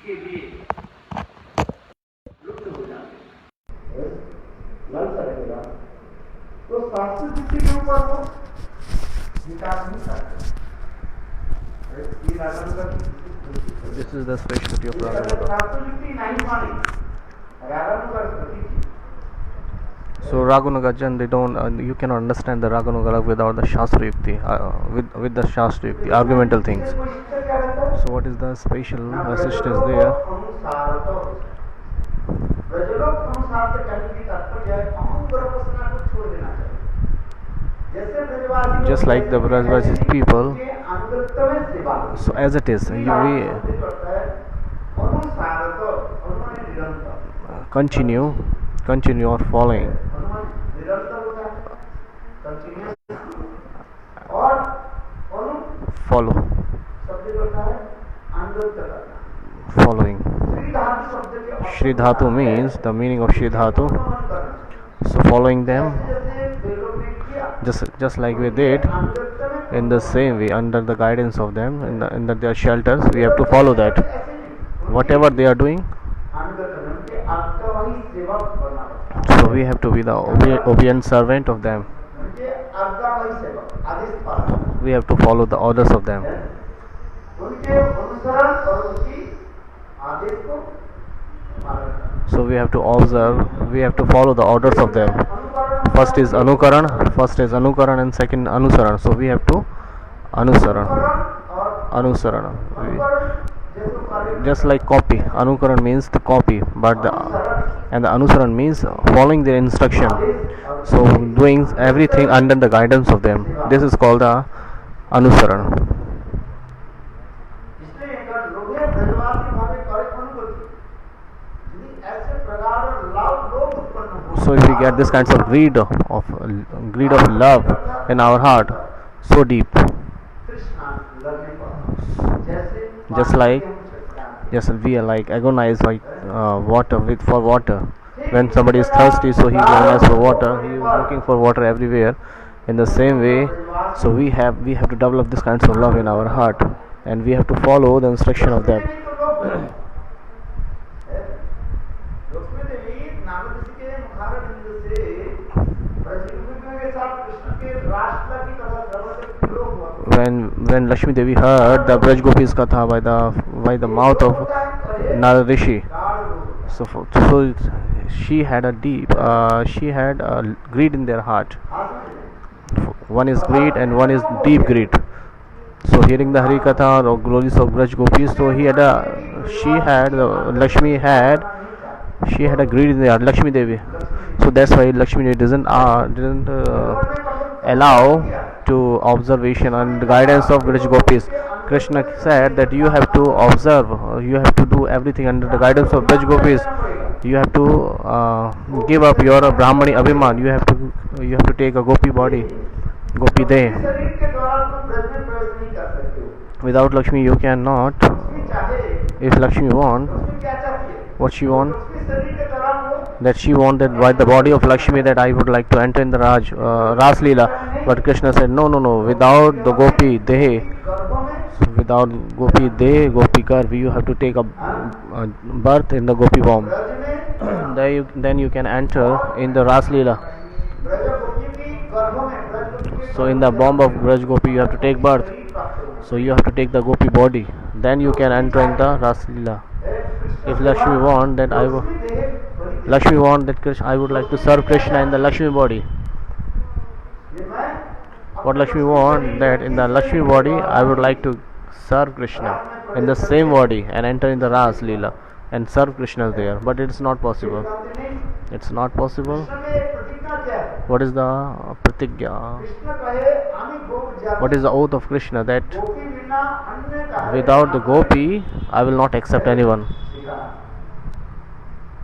के लिए लुप्त हो जाते लल सकेगा तो शास्त्र दृष्टि के ऊपर वो विचार नहीं करते। This is the specialty of Raganuga. शास्त्र दृष्टि नहीं मानी रागानुगा प्रति थी। So Raganugajan, they don't. You cannot understand the Raganuga without the Shastra Yukti, with the Shastra Yukti, argumental things. So what is the special assistance there? Just like the Brajvasis people, so as it is, we continue or following. Following. Shri Dhatu means the meaning of Shri Dhatu. So following them, just like we did, in the same way, under the guidance of them, in their shelters, we have to follow that. Whatever they are doing, so we have to be the obedient servant of them. We have to follow the orders of them. So we have to observe, we have to follow the orders of them. First is Anukaran and second Anusaran. So we have to Anusaran. Just like copy. Anukaran means the copy, but the Anusaran means following their instruction. So doing everything under the guidance of them. This is called the Anusaran. So if we get this kinds of greed of love in our heart, so deep, just we are like agonize like for water. When somebody is thirsty, so he agonize for water. He is looking for water everywhere. In the same way, so we have to develop this kinds of love in our heart, and we have to follow the instruction of them. When Lakshmi Devi heard the Braj Gopis Katha by the mouth of Narad Rishi, so she had a greed in their heart. One is greed and one is deep greed. So hearing the Hari Katha or glories of Braj Gopis, so she had a greed in the heart, Lakshmi Devi. So that's why Lakshmi Devi didn't allow to observation and the guidance of Braj Gopis. Krishna said that you have to observe, you have to do everything under the guidance of Braj Gopis. You have to give up your Brahmani Abhiman. You have to take a Gopi body, Gopi Deh. Without Lakshmi you cannot. If Lakshmi want, what she want? That she wanted by the body of Lakshmi that I would like to enter in the Ras Leela. But Krishna said no, without the Gopi Deh, Gopi Garv, you have to take a birth in the Gopi womb. Then you can enter in the Ras Leela. So in the womb of Braj Gopi you have to take birth. So you have to take the Gopi body. Then you can enter in the Ras Leela. If Lakshmi want that I would like to serve Krishna in the Lakshmi body. What Lakshmi want that in the Lakshmi body I would like to serve Krishna in the same body and enter in the Ras Leela and serve Krishna there. But it's not possible. It's not possible. What is the pratigya? What is the oath of Krishna? That without the Gopi I will not accept anyone.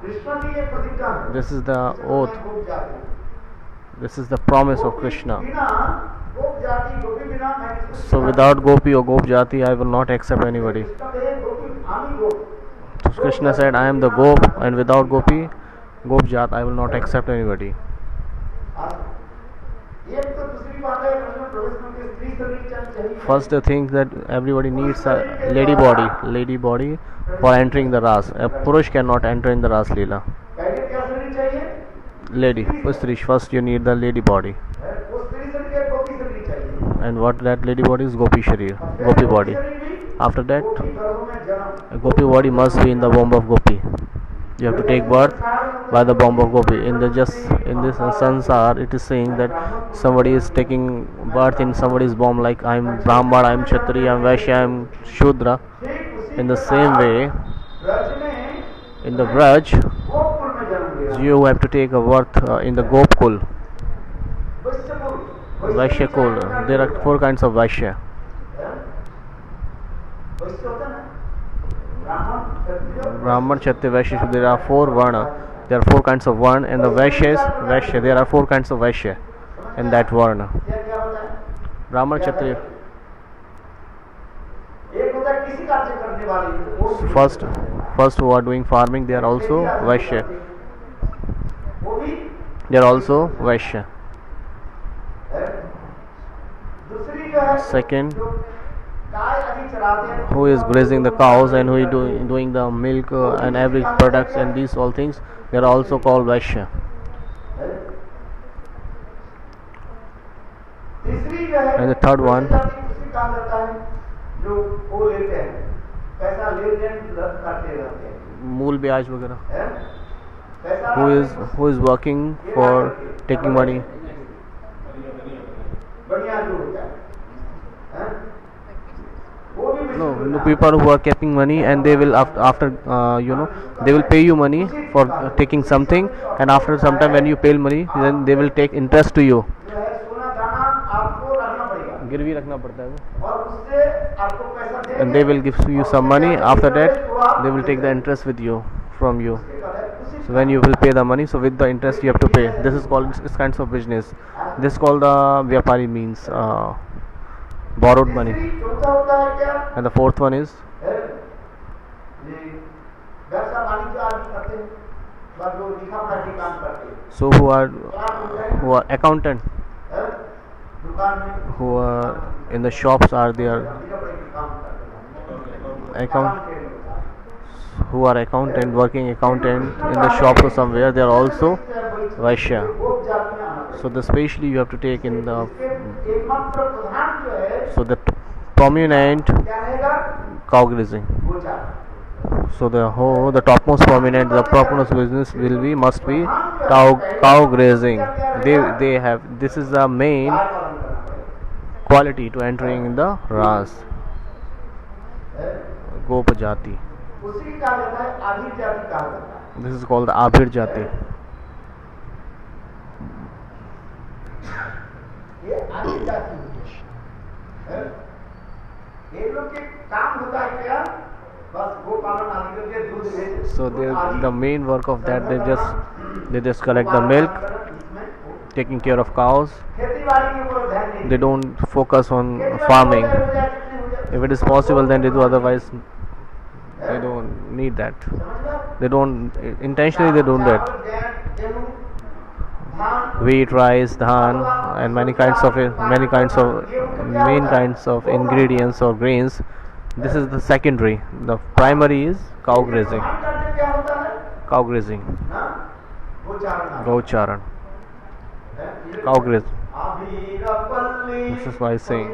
This is the oath. This is the promise of Krishna. So without Gopi or Gop Jati I will not accept anybody. So Krishna said I am the Gop, and without Gopi, Gop Jat I will not accept anybody. बात है घर में प्रवेश करके स्त्री शरीर चाहिए। First, the thing that everybody needs a lady body for entering the Ras. A Purush cannot enter in the Ras Leela. पहले क्या शरीर चाहिए? Lady, first you need the lady body. वो स्त्री शरीर के गोपी शरीर चाहिए। And what that lady body is Gopi Sharir, Gopi body. After that, गोपी गर्भ में जन्म। a Gopi body must be in the womb of Gopi. You have to take birth by the womb of Gopi. In this sansar, it is saying that somebody is taking birth in somebody's womb, like I am Brahman, I am Kshatriya, I am Vaishya, I am Shudra. In the same way, Braj में in the Braj, Gokul में जन्म लिया। you have to take a birth in the Gopkul, वैश्यकुल Vaishya Kul. There are 4 kinds of Vaishya. वैश्य होता है ना, ब्राह्मण क्षत्रिय Brahman, Kshatriya, Vaishya, Shudra. There are 4 Varna. There are 4 kinds of Varna, and the Vaishya. There are 4 kinds of Vaishya in that Varna. क्या क्या होता है? Brahman, Kshatriya. एक होता है किसी कार्य करने वाले, वो भी First who are doing farming, they are also Vaishya. वो भी They are also Vaishya. है। दूसरी जो है Second, जो गाय आदि चराते हैं, who is grazing the cows and who is doing the milk and every products and these all things, they are also called Vaishya. तीसरी जो है And the third one, उसी कहा जाता है जो वो लेते हैं, पैसा लेन देन करते रहते हैं, मूल ब्याज वगैरह. है? पैसा Who is working for taking money. बढ़िया जो होता है, हैं? वो भी No, people who are keeping money and they will after they will pay you money for taking something, and after some time when you pay money, then they will take interest to you. जो है सोना दाना आपको रखना पड़ेगा गिरवी रखना पड़ता है वो. और उससे आपको पैसा देंगे, And they will give you some money. After that, they will take the interest with you from you. So when you will pay the money, so with the interest you have to pay. This is called this kinds of business. This is called the vyapari, means borrowed money. चौथा होता है क्या? And the fourth one is है? ये व्यवसाय वाणिज्य आदि करते हैं, बस जो लिखा पढ़ा के काम करते हैं, so who are accountant, है? दुकान में who are in the shops are there लिखा पढ़ा के काम करते हैं, account who are accountant, working accountant in the shop or somewhere, they are also Vaishya. वो जाति में आना So the specially you have to take in the चाहिए। एकमात्र प्रधान जो है so the prominent क्या रहेगा? cow grazing. वो जाति। So the topmost prominent, the topmost business must be cow grazing. They have, this is the main गाय पालन करना पड़ेगा, quality to entering in the Ras. है? Gop Jati. उसी का कहा जाता है आधी जाति कहा जाता है। This is called the Abhir Jati. ये आधी जाति है। ये लोग के काम होता है क्या? बस गो पालन आदि करके दूध बेच। So the main work of that, they just collect the milk, taking care of cows. खेती-बाड़ी के ऊपर ध्यान नहीं। They don't focus on farming. If it is possible, then they do. Otherwise, they don't need that. They don't intentionally. They don't that. Wheat, rice, dhan, and many kinds of main kinds of ingredients or grains. This is the secondary. The primary is cow grazing. क्या होता है? Cow grazing. हाँ? वो चारण। Gaucharan. Cow graze. This is why I'm saying.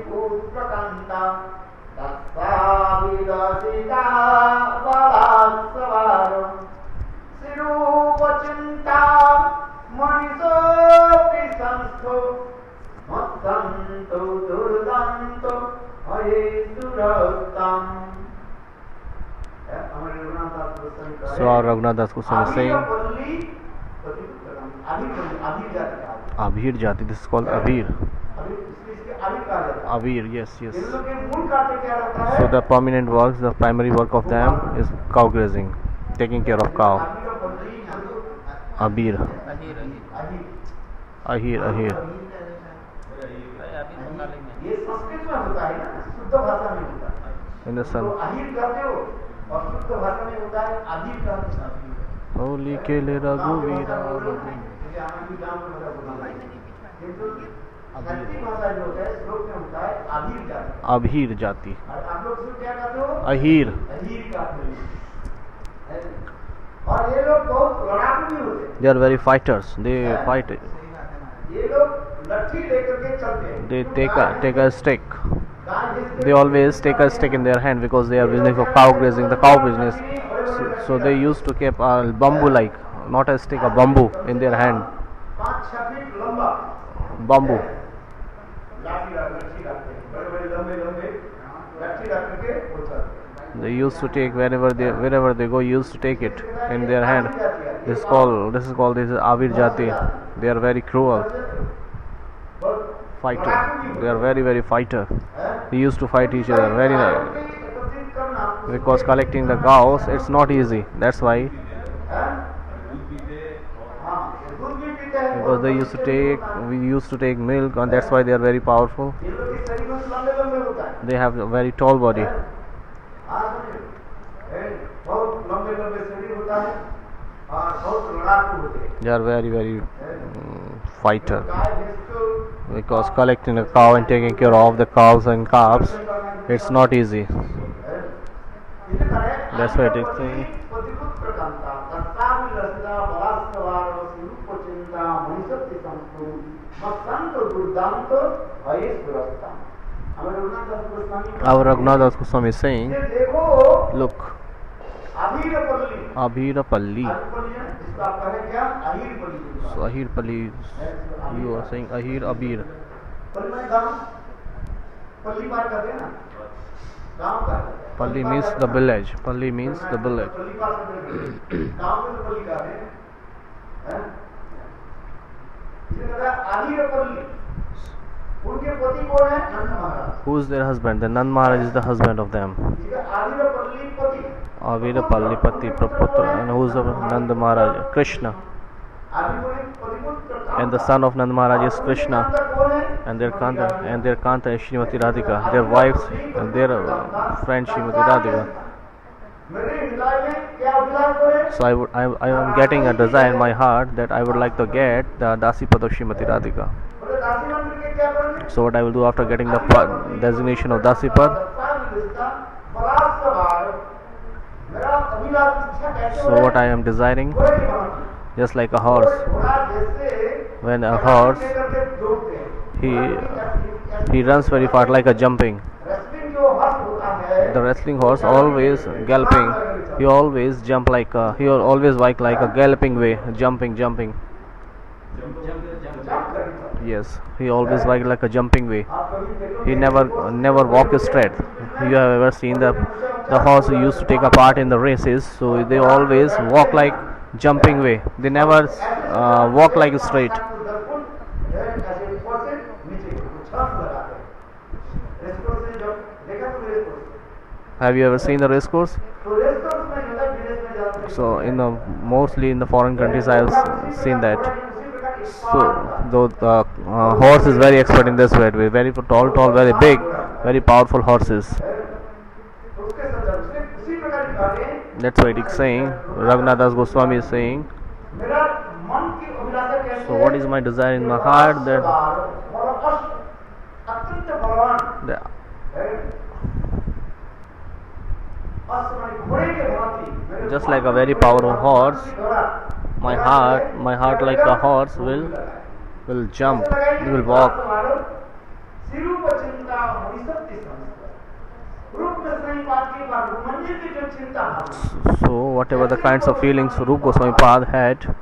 So our Raghunath Das Goswami is saying Abhir Jati. This is called Abhir. Abhir, yes. So the prominent works, the primary work of them is cow grazing, taking care of cow. Abhir. Ahir. ये संस्कृत में होता है ना, शुद्ध भाषा में होता है। In the sun. तो अहिर कहते हो और शुद्ध भाषा में होता है आदिर कहते हैं। Holy Kele Raghuveera. जैसे हमें भी गाँव में बड़ा बोलना है। किंतु संस्कृत भाषा जो होता है श्लोक में होता है अभीर जाति। अभीर जाति, और आप लोग इसको क्या कहते हो? अहीर। अहीर का है। और ये लोग बहुत लड़ाकू भी होते हैं। They are very fighters. They fight. ये लोग लट्ठी लेकर के चलते हैं। They take a stick. गाय जिसके They always take a stick in their hand because they are business for cow grazing, the cow business. So they used to keep a bamboo like, not a stick, a bamboo in their hand. 5-6 feet लंबा Bamboo. लट्ठी रखते हैं, बड़े बड़े लंबे लंबे लट्ठी रख करके वो चलते हैं। They used to take wherever they go, used to take it in their hand. This is called Avir Jati. They are very cruel fighter. They are very fighter. They used to fight each other very nice. Because collecting the cows, it's not easy. That's why. Because we used to take milk, and that's why they are very powerful. They have a very tall body. बहुत लंबे लंबे शरीर होता है और बहुत लड़ाकू होते हैं। They are very fighter. Because collecting a cow and taking care of the cows and calves, it's not easy. That's why it is saying. Our Raghunath Das Goswami is saying, look, Abhirapalli. So Ahir Palli, you are saying Ahir Abir. Palli means the village. Palli means the village. Who is their husband? The Nand Maharaj is the husband of them. Avirapalli Pati Praputra. And who is the Nand Maharaj? Krishna. And the son of Nand Maharaj is Krishna. And their Kanta is Srimati Radhika. Their wives and their friend Srimati Radhika. So I am getting a desire in my heart that I would like to get the Dasipad of Srimati Radhika. So what I will do after getting the designation of Dasipad? So what I am desiring, just like a horse. When a horse, he runs very fast like a jumping. The wrestling horse always galloping. He always jump like he always like a galloping way, jumping. Yes, he always like a jumping way. He never walk straight. You have ever seen the horse who used to take a part in the races? So they always walk like jumping way. They never walk like straight. Have you ever seen the race course? So mostly in the foreign countries I have seen that. So though the horse is very expert in this way, very tall, very big, very powerful horses. That's what it is saying. Raghunath Das Goswami is saying. So what is my desire in my heart? That just like a very powerful horse, my heart like a horse will jump, will walk. So whatever the kinds of feelings Rupa Goswami Pad had,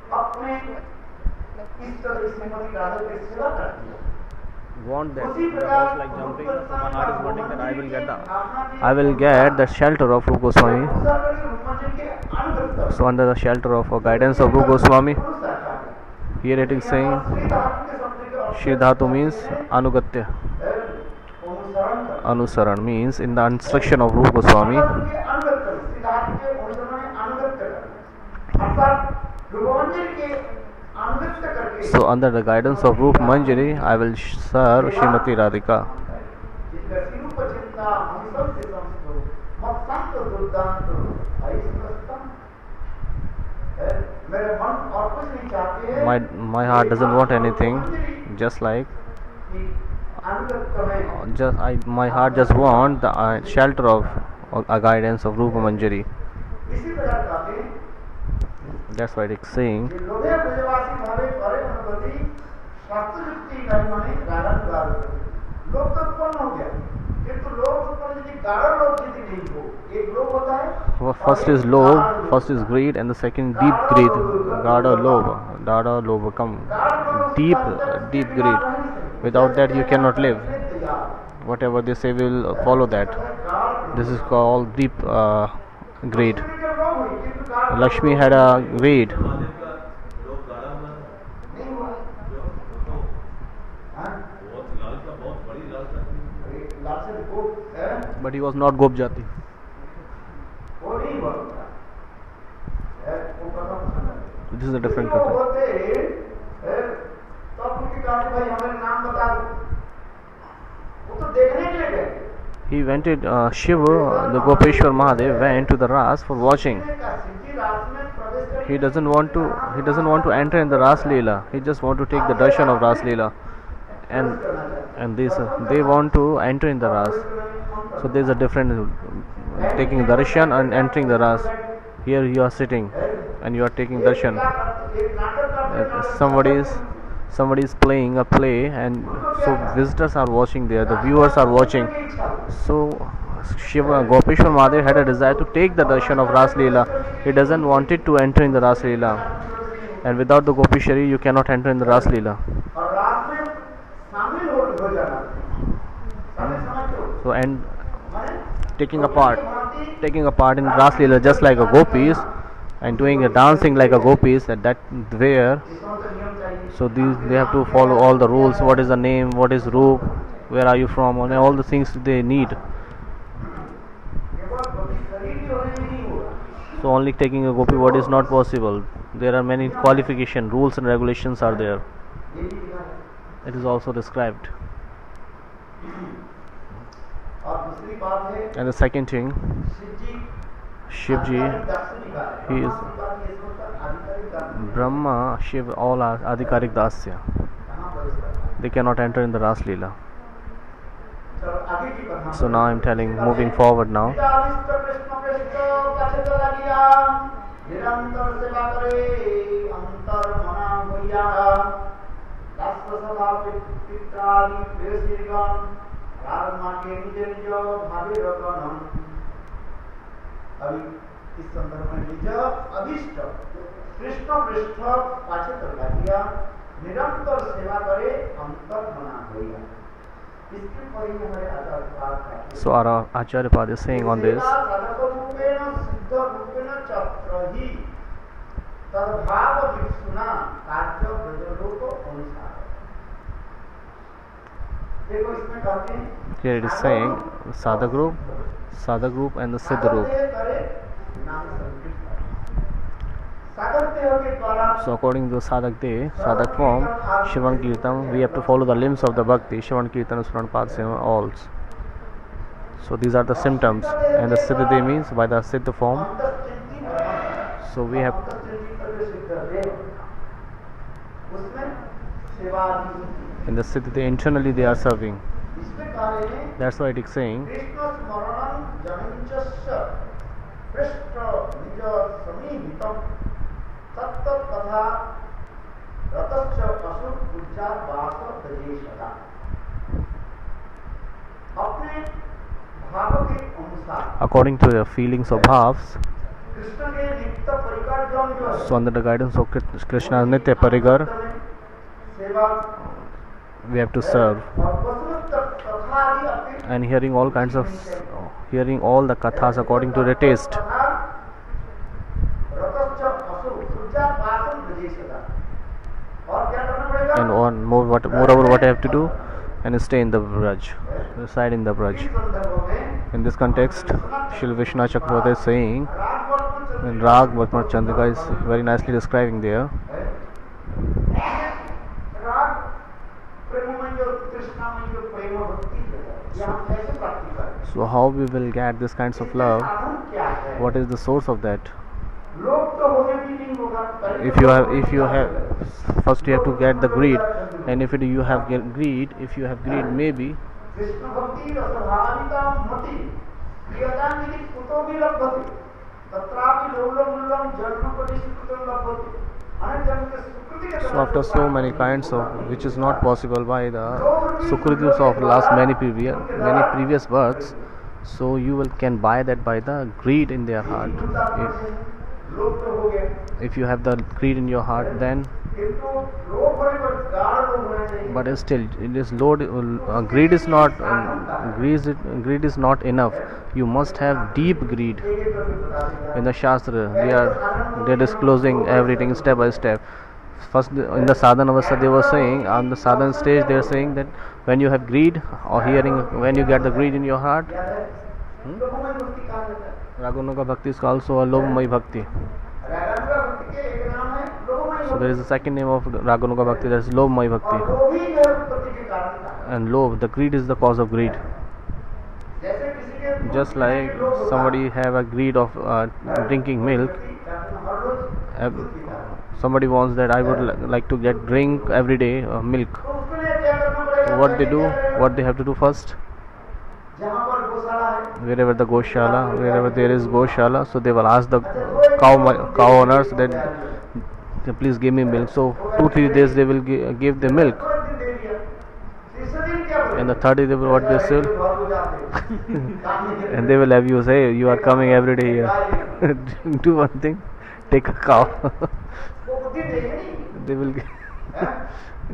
want that the horse like jumping. So my heart is wanting that I will get the shelter of Rupa Goswami. So under the shelter of guidance of Rupa Goswami, here it is saying Shri Dhatu means Anugatya. Anusaran means in the instruction of Rupa Goswami. So under the guidance of Rup Manjari, I will serve Srimati Radhika. My heart doesn't want anything, just like कि अनुगत्य में just my heart just want the shelter of a guidance of Rupa Manjari. इसी प्रकार कहते हैं That's why it's saying कि लोभे ब्रजवासी भावे करे अनुगति शास्त्र युक्ति कर्म में गाढ़ानुगार लोभ तो उत्पन्न हो गया, किंतु लोभ उत्पन्न यदि गाढ़ा लोभ यदि नहीं हो, एक लोभ होता है first is love, first is greed, and the second deep greed. Gada lobha come deep greed. Without that you cannot live. Whatever they say will follow that. This is called deep greed. Lakshmi had a greed, नहीं हुआ हाँ? लाल से वो but he was not Gopjati. वो नहीं हुआ वो कथा पसंद है। This is a different वो katha. होते तो उनके कहा कि भाई हमारे नाम बता दो, वो तो देखने के लिए गए। He went to Shiva, the Gopeshwar Mahadev went to the Ras for watching. He doesn't want to enter in the Ras Leela. He just want to take the darshan of Ras Leela, and this they want to enter in the Ras. So there is a difference taking darshan and entering the Ras. Here you are sitting and you are taking darshan. Somebody is playing a play, and so visitors are watching there. The viewers are watching. So Shiva Gopeshwar Mahadev had a desire to take the darshan of Ras Leela. He doesn't want it to enter in the Ras Leela, and without the Gopishari you cannot enter in the Ras Leela. और रात में शामिल हो जाना, So and माने taking a part in Ras Leela just like a gopis, and doing a dancing like a gopis at that where. So they have to follow all the rules. What is the name? What is roop? Where are you from? And all the things they need. So only taking a gopi word is not possible. There are many qualification, rules and regulations are there. It is also described. और दूसरी बात है And the second thing, Shivji, he is Brahma, Shiv, all are Adhikarik Dasya. They cannot enter in the Ras Leela. So now I am telling, moving forward now. अभी इस संदर्भ में निज अभिष्ट कृष्ण पृष्ठ पाछे चला गया, निरंतर सेवा करे अंतर मना होइया। इसके पर ही हमारे आचार्य पाद So our Acharya Pad is saying on this. साधक रूपेण सिद्ध रूपेण चक्रहि तद्भाव विक्षुना कार्य ब्रजलोक अनुसार। देखो इसमें कहते हैं Here it is saying Sadhak group and the Siddha group. So according to the Sadhak Day, Sadhak form, Shivan Kirtan, we have to follow the limbs of the Bhakti, Shivan Kirtan, Smaran Pad Seva, all. So these are the symptoms, and the Siddha Day means by the Siddha form. So we have, in the Siddha Day internally they are serving. That's why it is saying according to the feelings of bhavs. So under the guidance of Krishna's Nitya Parigar, we have to serve, and hearing all kinds of hearing all the kathas according to the taste. And on moreover what I have to do, and stay in the Braj, reside in the Braj. In this context, Shri Vishnu Chakravarti is saying, and Rag Bhatma Chandrika is very nicely describing there. So how we will get this kinds of love? What is the source of that? If you have, first you have to get the greed. and if you have greed, maybe Krishna भक्ति रसभाविता मति प्रियता निधि कुतो भी लभते तत्रापि लौलम मूलम जन्मपति सुकृतं लभते अनंत के सुकृति के so after so many kinds of which is not possible by the sukritis of last many previous births, so you can buy that by the greed in their heart. लोभ तो हो गया If you have the greed in your heart, then किंतु लोभ होने पर गाढ़ लोभ होना चाहिए but still it is load greed is not greed is not enough. You must have deep greed. In the shastra they are disclosing everything step by step. First in the sadhana avastha they were saying, on the sadhana stage they are saying that when you have greed or hearing, when you get the greed in your heart, लोभमय भक्ति कहा जाता है Raganuga bhakti is also a lobhamay bhakti. रागानुगा भक्ति के एक नाम है लोभमय So there is a second name of Raganuga bhakti, that is lobhamay और bhakti. लोभी जो है उत्पत्ति के कारण था And lobh, the greed is the cause of greed. जैसे किसी के Just like somebody have a greed of drinking milk, her rose somebody wants that I would like to get drink every day milk. तो उसके लिए क्या करना पड़ेगा So what they do, what they have to do first, जहाँ पर गौशाला है wherever the goshala, wherever there is goshala, so they will ask the cow owners that please give me milk. So 2-3 days they will give the milk, तो एक दिन दे दिया तीसरे दिन क्या बोले and the third day they will what they say, बहुत हो जाते and they will have you say you are coming every day here. Do one thing, take a cow. वो बुद्धि देंगे नहीं They will हैं?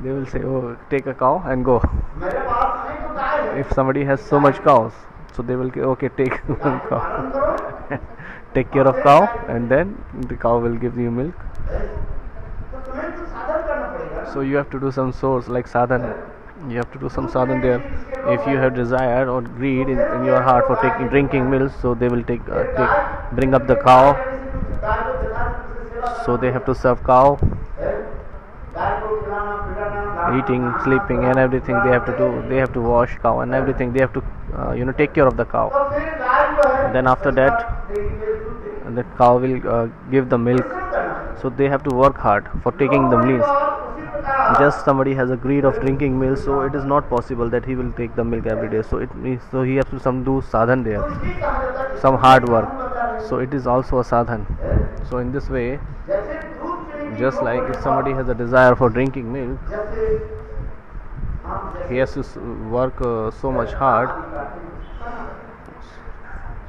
they will say, oh, take a cow and go. मेरे पास नहीं तो गाय है If somebody has so much cows, so they will okay, take one cow, पालन करो take care of cow, and then the cow will give you milk. तो तुम्हें कुछ साधन करना पड़ेगा So you have to do some source like sadhana. You have to do some sadhana there. If you have desire or greed in your heart for drinking milk, so they will bring up the cow. गाय को जला उसकी सेवा So they have to serve cow, गाय को खिलाना पिलाना eating, sleeping, and everything they have to do. They have to wash cow and everything. They have to take care of the cow. तो फिर गाय जो है Then after that, देगी the cow will give the milk. So they have to work hard for taking the milk. उसी प्रकार Just somebody has a greed of drinking milk, so it is not possible that he will take the milk every day. So he has to do sadhan there, उसकी कहा जाता है some hard work. So it is also a sadhan. So in this way, जैसे दूध पीने की just like if somebody has a desire for drinking milk, जैसे हम he has to work so much hard.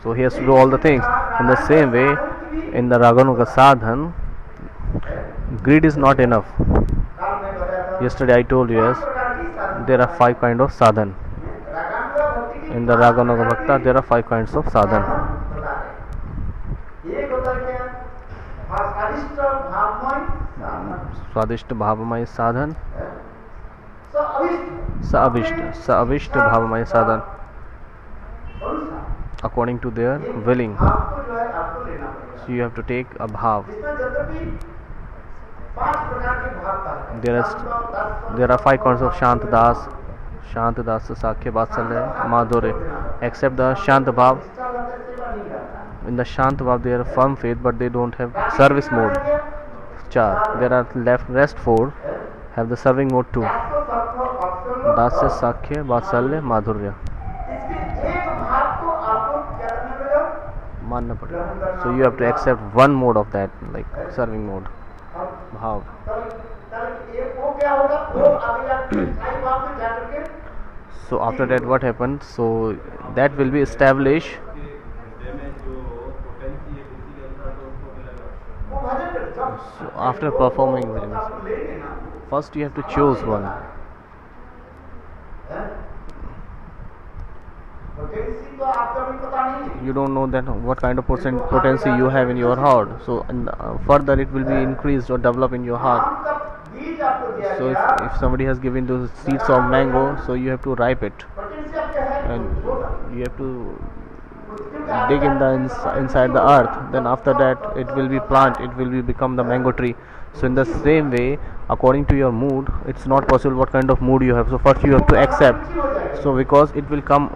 So he has to do all the things. In the same way, in the Raganuga sadhan, greed is not enough. काल में बताया था Yesterday I told you, yes, प्रकार की साधन there are 5 kinds of sadhan. रागानुगा भक्ति की In the Raganuga bhakta, there are 5 kinds of sadhan. बता रहे एक होता है क्या स्वादिष्ट भावमय साधन Swadishta bhavamay sadhan, स्वादिष्ट sa-abishta bhavamay sadhan, कौन सा according to their willing. आपको जो है आपको लेना पड़ेगा So you have to take a bhav. जिसमें यद्यपि 5 प्रकार के भाव का है There are 5 kinds of Shantadas, Sakhya, Vatsalya, Madhurya. Except the Shanta Bhav. निष्ठा रहता है, सेवा नहीं करता In the Shanta Bhav they are firm faith, but they don't have service mode. Char. There are rest 4 have the serving mode 2. Dasya, Sakhya, Vatsalya, Madhurya. इसके एक भाव को आपको क्या करना पड़ेगा Manna padega. So you have to accept one mode of that, like serving mode. Bhav. तब एक वो क्या होगा वो आगे जाकर स्थायी भाव में जाकर के So after that what happens? So that will be established. वो भजन कर जब So after performing bhajans, आपको लेंगे ना first you have to choose one. Vacancy तो आपका भी पता नहीं है You don't know that what kind of potency you have in your heart. So further it will be increased or developed in your heart. आम का बीज आपको दिया So गया if somebody has given those seeds of mango, so you have to ripe it, vacancy आपका है and होगा you have to dig in the inside the earth. Then after that it will be plant, it will be become the mango tree. So in the same way, according to your mood, it's not possible what kind of mood you have. So first you have to accept. So because it will come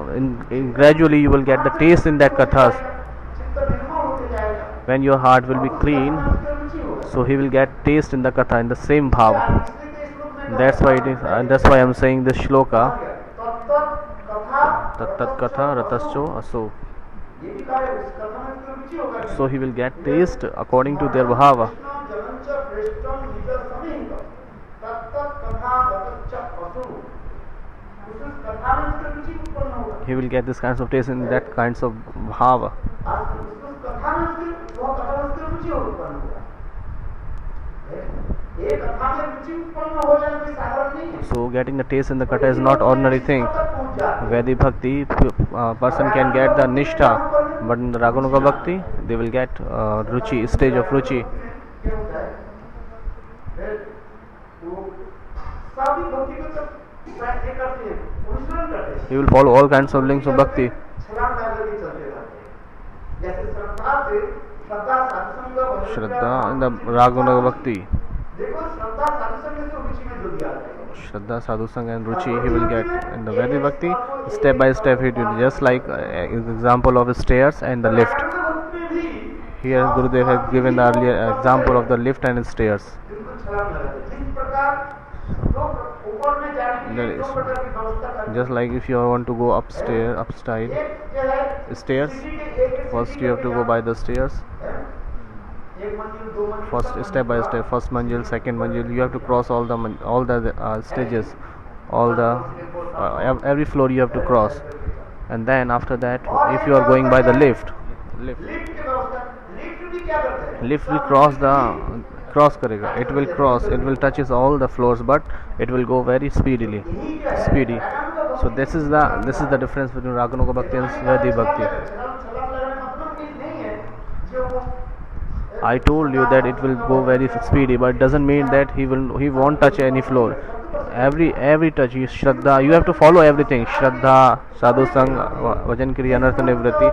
in gradually, you will get the taste in that kathas. चित्त निर्मल होते जाएगा When your heart will be clean, उसकी रुचि होगा so he will get taste in the katha in the same bhav. इसलिए तो इस रूप में That's why it is. That's why I'm saying this shloka. तत्त कथा Tat katha ratascho aso. ये भी कार्य उस कथा में उसकी रुचि होगा So he will get taste according to their bhava. जलंच प्रेष्टम निज समीप तत्त कथा रतच्च असु उस कथा में उसकी रुचि उत्पन्न होगा He will get this kinds of taste in that kinds of bhava. आज उस कथा में उसकी वो कथा में उसकी रुचि उत्पन्न होगा एक कथा में रुचि उत्पन्न हो जाना कोई साधारण नहीं है So getting the taste in the katha is not ordinary thing. Vedi bhakti, person can get the nishtha, but in the Raganuga bhakti, they will get ruchi, stage of ruchi. क्या होता है फिर वो सभी भक्ति को सब प्रैक्टिस करते हैं अनुसरण करते हैं He will follow all kinds of links of bhakti. छलांग लगा के चलते रहते हैं जैसे श्रद्धा से श्रद्धा साधुसंग भजन Shraddha in the Raganuga bhakti. देखो श्रद्धा साधुसंग से रुचि में जो दिया है Shraddha, Sadhusanga and Ruchi he will get in the Vedic Bhakti. Step by step he will just like example of stairs and the lift. Here Gurudev has given the earlier example of the lift and stairs. जिनको छलांग लगाते हैं जिस प्रकार लोग ऊपर में जाने के लिए दो प्रकार की व्यवस्था करते Just like if you want to go upstairs, हैं एक जो है stairs, सीढ़ी के एक first you have to go by the stairs. एक मंजिल दो मंजिल First step by step, first manjil, second manjil, you have to cross all the stages, all the every floor you have to cross, and then after that, if you are going by the lift, lift की व्यवस्था lift भी क्या करते हैं lift will cross karega. It will cross. It will touches all the floors, but it will go very speedy. So this is the difference between Raganuga Bhakti and Vedic Bhakti. छलांग लगाने का मतलब ये नहीं है जो वो I told you that it will go very speedy, but it doesn't mean that he won't touch any floor. Every touch is Shraddha. You have to follow everything. Shraddha, Sadhu Sang, Vajan Kriya, Anartha Nivritti.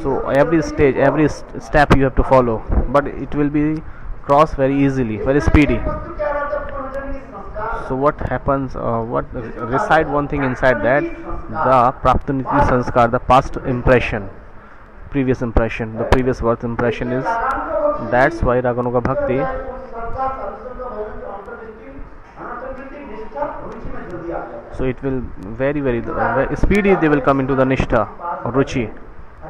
So every stage, every step you have to follow, but it will be crossed very easily, very speedy. वस्तु क्या रहता है पूर्वजन्म की संस्कार So what happens? What reside one thing inside that? The Praptaniti Sanskar, the past impression, previous impression, the previous birth impression is. That's why Raganuga Bhakti. श्रद्धा साधुसंग भजन की अंतर्दृष्टि अनंतर्दृष्टि निष्ठा रुचि में जल्दी आ जाता है So it will very speedy. They will come into the nishtha or ruchi.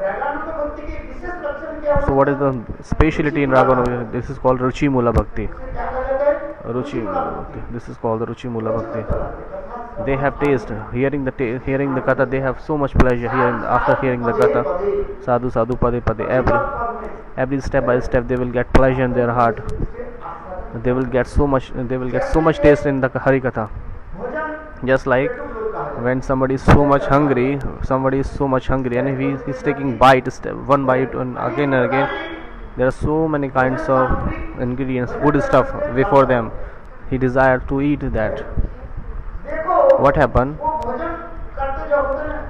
Raganuga भक्ति के विशेष लक्षण क्या So what is the speciality in Raganuga? This is called Ruchi Mula Bhakti. क्या कहा जाता है Ruchi. This is called the Ruchi Mula Bhakti. They have taste. Hearing the katha, they have so much pleasure after hearing the katha. Sadhu sadhu pade pade. Every step by step they will get pleasure in their heart. They will get so much taste in the Hari Katha. भोजन Just like when somebody is so much hungry, and he is taking one bite and again, there are so many kinds of ingredients, food stuff before them. He desires to eat that. देखो What happened? वो भोजन करते जब होते हैं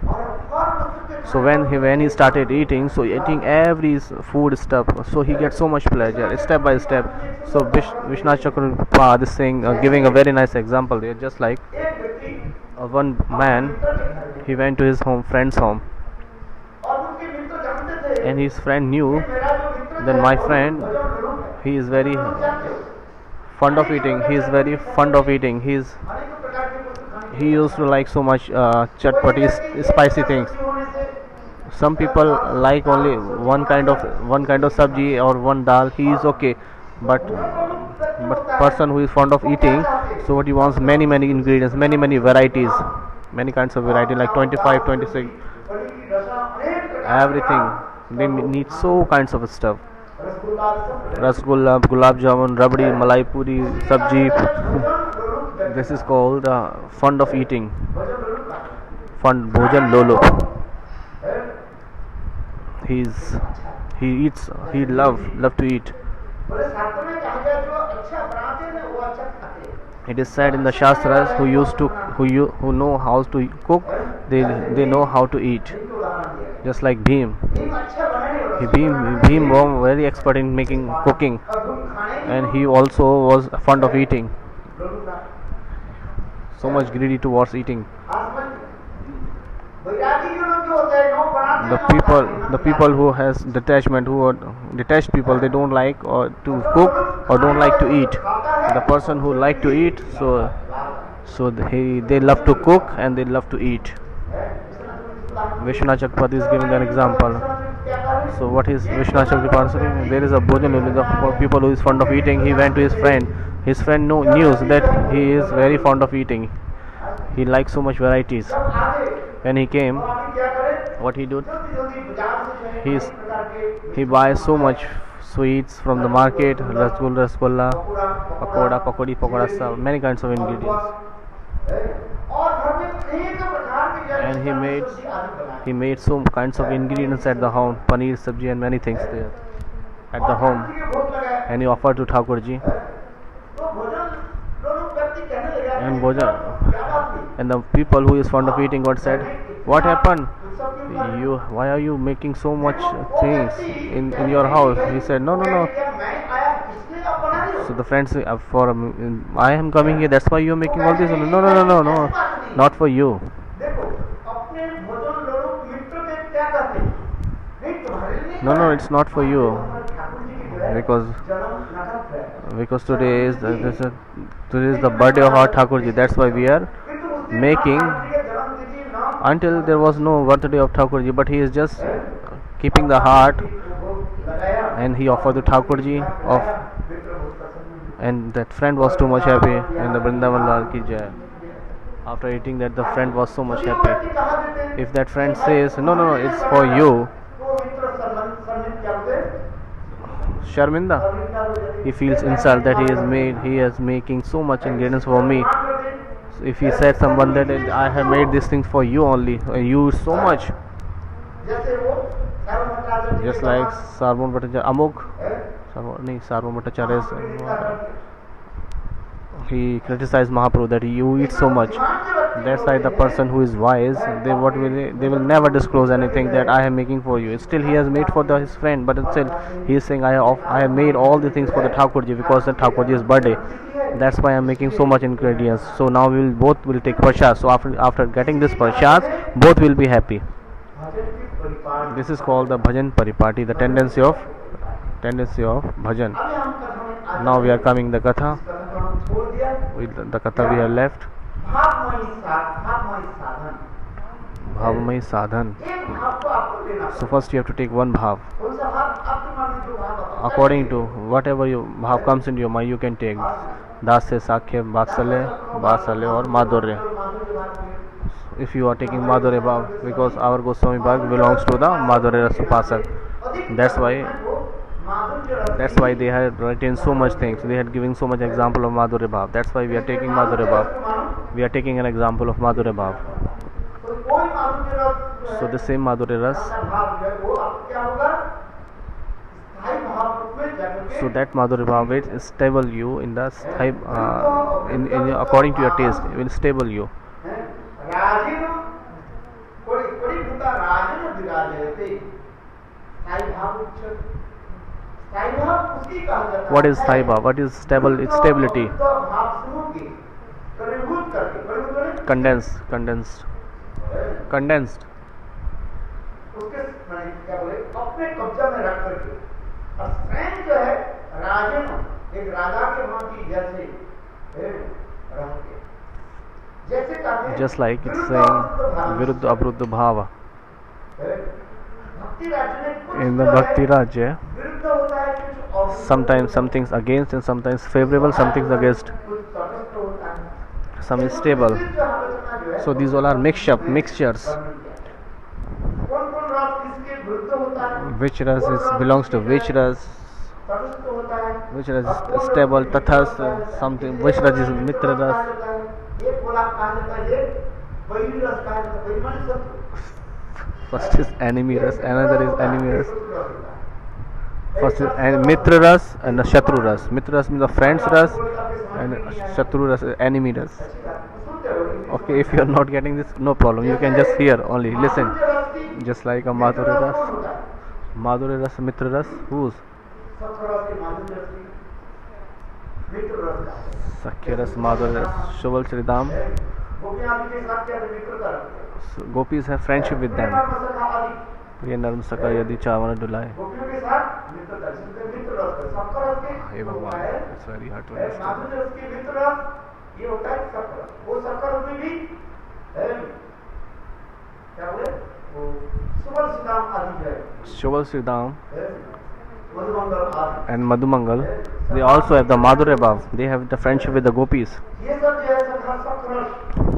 और वस्तु के So when he started eating, so eating every food stuff, so he gets so much pleasure step by step. So Vishnu Chakravarti is saying, giving a very nice example there. Just like एक व्यक्ति one man, he went to his friend's home, और उनके मित्र जानते थे and his friend knew मेरा जो मित्र that my friend, भोजन जरूर है he is very जानते हो fond of eating. He is very fond of eating. अनेक प्रकार की वस्तु खाने He used to like so much chatpati, spicy things. होने से Some people like only one kind of sabji or one dal. He is okay, but person who is fond of eating, so what he wants, many ingredients, many varieties, many kinds of variety, like 25, 26, बड़ी की रसा अनेक प्रकार everything. They need so kinds of stuff. Rasgulla सब Rasgulla, gulab jamun, rabdi, malai puri, sabji. भोजन जरूर This is called fond of eating. भोजन जरूर खाते Fond bhojan lolo. हैं He love to eat. बोले शास्त्र में कहा गया जो अच्छा बनाते हैं वो अच्छा खाते हैं It is said in the Shastras, who know how to cook, they know how to eat. इनके उदाहरण दिया Just like Bhim. भीम अच्छा बनाने Bhim was very expert in making cooking, और भीम खाने and he also was fond of eating. लोग ना So much greedy towards eating. आसमान वैरागी जो लोग जो होते हैं नो बनाते The people who has detachment, who are detached people, they don't like or to cook or don't like to eat. खाता the person who like to eat, so they love to cook and they love to eat. Vishwanath Chakrabarti is giving an example. So what is Vishwanath Chakrabarti? There is a Bhojan for people who is fond of eating. He went to his friend. His friend knew that he is very fond of eating. He likes so much varieties. When he came, what he did? He buys so much sweets from the market, rasgulla, pakoda, pakodi, many kinds of ingredients. And he made some kinds of ingredients at the home, paneer, sabji and many things there at the home, and he offered to Thakurji. And Bhojan, and the people who is fond of eating got said, what happened? Why are you making so much things in your house? He said, no. So the friend said, I am coming here, that's why you are making all this. No, not for you. No, it's not for you, because today is the birthday of our Thakurji. That's why we are making. Until there was no birthday of Thakurji, but he is just keeping the heart, and he offered to Thakurji and that friend was too much happy. And the Vrindavan Lal ki jai. After eating that, the friend was so much happy. If that friend says, no, it's for you, Sharminda, he feels insulted that he is making so much ingredients for me. So if he said someone that I have made these things for you only, you so much, just like Sarvabhauma Bhattacharya, Sarvabhauma Bhattacharya, he criticized Mahaprabhu that you eat so much. That's why the person who is wise, they will never disclose anything that I am making for you. Still, he has made for his friend, but still he is saying I have made all the things for the Thakurji because the Thakurji's birthday. That's why I am making so much ingredients. So now both will take prasad. So after getting this prasad, both will be happy. This is called the bhajan paripati, the tendency of bhajan. Now we are coming the katha. With the katha we have left. Bhavamai sadhan. So first you have to take one bhav. According to whatever bhav comes into your mind, you can take dasya, sakhya, vatsalya or madhurya. If you are taking madhurya bhav, because our Goswami Bhag belongs to the Madhurya Rasa Upasak. That's why they had written so much things. They had given so much example of Madhurya Bhav. That's why we are taking Madhurya Bhav. We are taking an example of Madhurya Bhav. So the same Madhurya Ras. So that Madhurya Bhav will stable you in the according to your taste. It will stable you. What is Sai Bhav? What is stable? It's stability. Condensed. Just like it's saying Viruddha Abruddha Bhava. In the Bhakti Rajya, sometimes some things against and sometimes favorable, some things against, some is stable. So these all are mixtures. Which ras belongs to which ras? Which ras is stable? Tathas something. Which ras is mitra ras? First is enemy ras, another is enemy ras. First is mitra ras and shatru ras. Mitra ras means the friends ras, and shatru ras is enemy ras. Okay, if you are not getting this, no problem. You can just hear only, listen. Just like a Madhurya ras, mitra ras, whose? Sakhya ras, Madhurya ras, Shubal Sridham. So, gopis have friendship with them. प्रिय नर्म सका यदि चावन डुलाए. गोपियों के साथ मित्र दर्शन के मित्र रस का सफर रस के हे भगवान, it's very hard to understand. माधुर्य रस के मित्र रस ये होता है सफर रस. वो सफर रस में भी क्या बोले वो सुबल सुदाम आदि है. Shobal Sridham मधुमंगल आदि. and Madhumangal, they also have the Madhurya Bhav. They have the friendship with the gopis. ये सब जो है सफर रस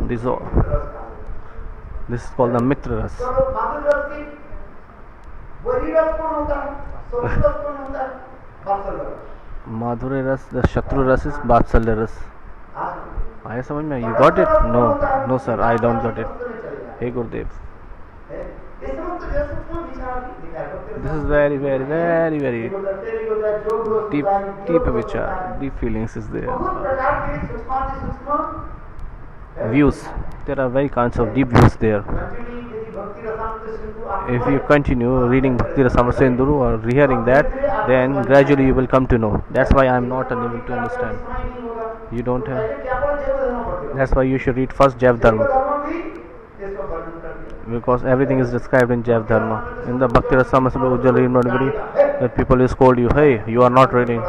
This all, रस का. this is called the Mitra Ras. तो माधुर्य रस की वही रस कौन होता है? सोच रस कौन होता है? वात्सल्य रस. Madhurya Ras, the Shatru Ras is Vatsalya Ras. आज I समझ में, you got it? No, no sir, I don't got it. Hey Gurudev, इस वक्त जो सूक्ष्म विचार दिखाई पड़ते हैं. this is very deep vichar, deep feelings is there. बहुत प्रकार के सूक्ष्माति सूक्ष्म Views, there are very kinds of deep views there. Continue यदि भक्ति रसामृत सिंधु आप If you continue reading Bhakti Rasamrita Sindhu or hearing that, then gradually you will come to know. That's why I am not unable to understand. You don't have. That's why you should read first Jaiv Dharma, because everything is described in Jaiv Dharma. In the Bhakti Rasamrita Sindhu, usually nobody, that people will scold you. Hey, you are not reading.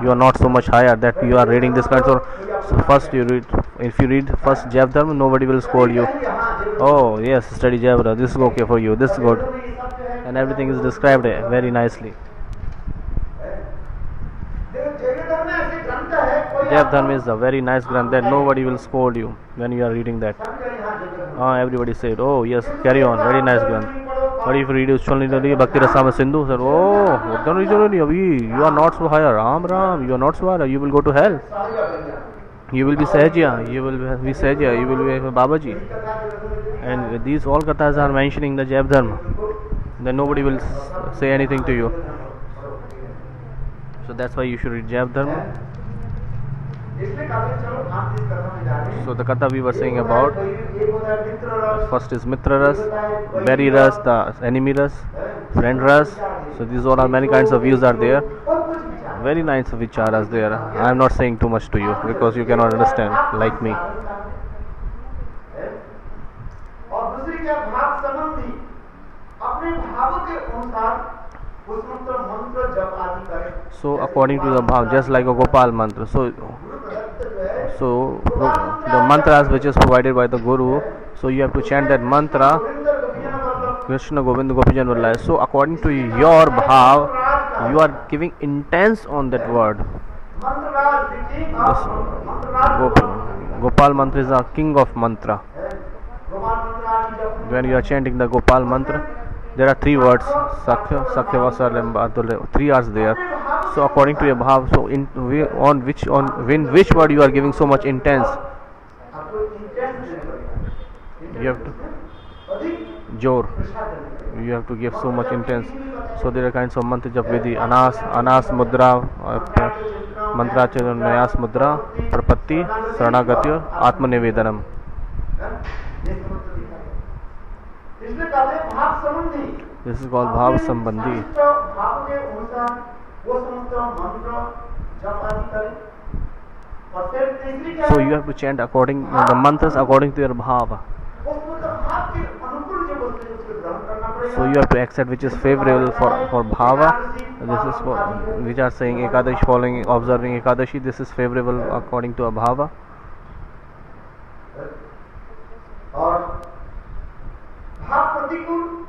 You are not so much higher that you are reading this kind of. So first you read. If you read first Jaiv Dharma, nobody will scold you. Oh yes, study Jaiv Dharma. This is okay for you. This is good, and everything is described very nicely. Jaiv Dharma is a very nice granth that nobody will scold you when you are reading that. Everybody said, oh yes, carry on, very nice granth. But if you read Uchalini Bhakti Rasamrita Sindhu, said, oh, you are not so higher, Ram, you are not so higher, you will go to hell. You will be Sahajya, you will be Sahajya, you will be Babaji. And these all kathas are mentioning the Jaiv Dharma. Then nobody will say anything to you. So that's why you should read Jaiv Dharma. So the katha we were saying about, first is Mitra Ras, Bari Ras, the enemy Ras, friend Ras. So these all are many kinds of views are there. Very nice vicharas there. I am not saying too much to you because you cannot understand like me. So according to the bhav, just like a Gopal mantra. So the mantras which is provided by the Guru, so you have to chant that mantra, Krishna Govinda Gopijan Vallaya. So according to your bhav, you are giving intense on that word. Gopal mantra is a king of mantra. When you are chanting the Gopal mantra, there are three words, Sakhya, Vasalya, three are there. So according to your bhav, so on which word you are giving so much intense, you have to jor. You have to give so much intense. So there are kinds of mantra jap vidhi, anas mudra, mantracharya nayas mudra, prapatti, saranagatya, atma nivedanam. This is called bhav sambandhi. So you have to chant according the mantras according to your bhava. So you have to accept which is favorable for bhava. This is for which are saying Ekadashi, following observing Ekadashi. This is favorable according to a bhava.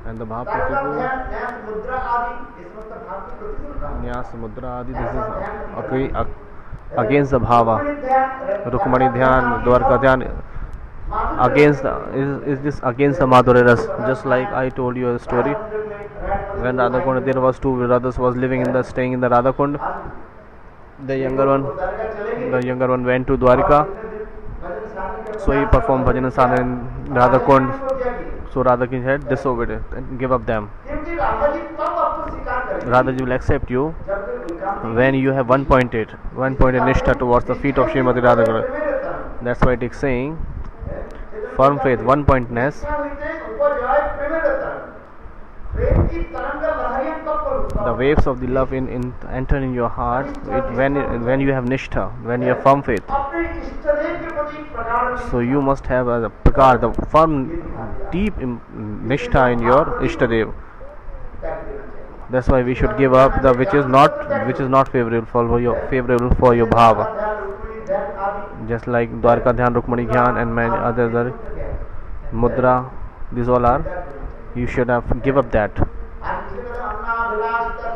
And the bhav pratikul, nyas mudra adi, this is against the bhava. Rukmani dhyan, Dwarka dhyan, against is this against the Madhurya Ras. Just like I told you a story, when Radhakund, there was two brothers was staying in the Radhakund. The younger one went to Dwarka, so he performed bhajan sadhana in Radhakund. So Radha had disobeyed it and give up them. Radhaji will accept you when you have 1.8 nishtha towards the feet of Srimati Radha. That's why it is saying firm faith, 1 pointness. The waves of the love enter in your heart when you have nishtha, when you have firm faith. So you must have the firm, deep nishtha in your Ishtadev. That's why we should give up the which is not favorable for your bhava. Just like Dwarka Dhyan, Rukmani Dhyan, and many other mudra, these all are. You should have give up that.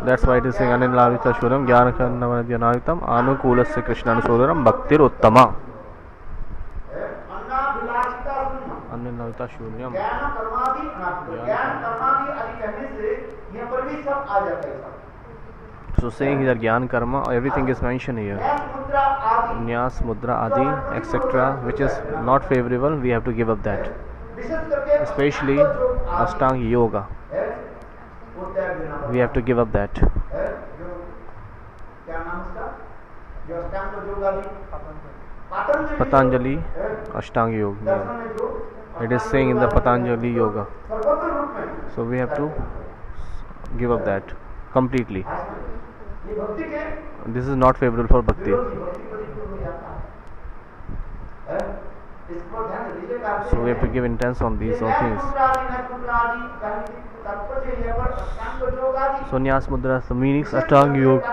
That's why it is saying Anilavita Shuram Gyanakanavadhyanavitam Anukulasya Krishnanusodharam Bhaktir Uttama. Anilavita Shuram. So saying here Gyan Karma, everything is mentioned here. Nyas, Mudra, Adi, etc. which is not favorable, we have to give up that. Especially Ashtanga Yoga. We have to give up that. Patanjali Ashtanga Yoga. It is saying in the Patanjali Yoga. So we have to give up that completely. This is not favorable for bhakti. So we have to give intense on these all things. So Nyas Mudra, the meanings Ashtanga Yoga,